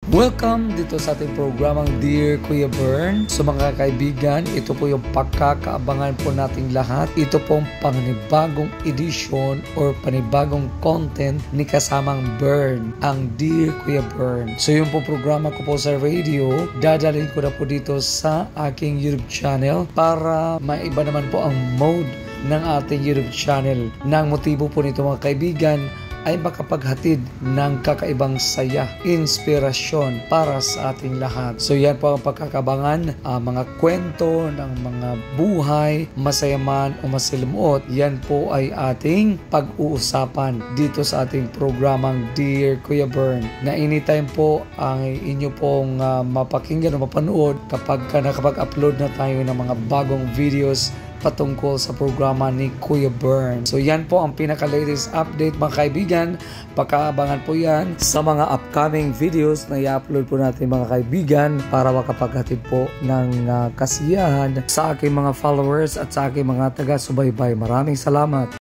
Welcome dito sa ating programang Dear Kuya Bern. So mga kaibigan, ito po yung pagkakaabangan po nating lahat. Ito pong panibagong edition or panibagong content ni kasamang Bern, ang Dear Kuya Bern. So yung po programa ko po sa radio, dadalhin ko na po dito sa aking YouTube channel para maiba naman po ang mode ng ating YouTube channel. Nang motibo po nito mga kaibigan ay makapaghatid ng kakaibang saya, inspirasyon para sa ating lahat. So yan po ang pagkakabangan, mga kwento ng mga buhay, masaya man o masalimuot, yan po ay ating pag-uusapan dito sa ating programang Dear Kuya Bern, na anytime po ang inyo pong mapakinggan o mapanood kapag nakapag-upload na tayo ng mga bagong videos patungkol sa programa ni Kuya Bern. So yan po ang pinaka-latest update mga kaibigan. Pagkaabangan po yan sa mga upcoming videos na i-upload po natin mga kaibigan para makapaghatid po ng kasiyahan sa aking mga followers at sa aking mga taga-subaybay. Maraming salamat.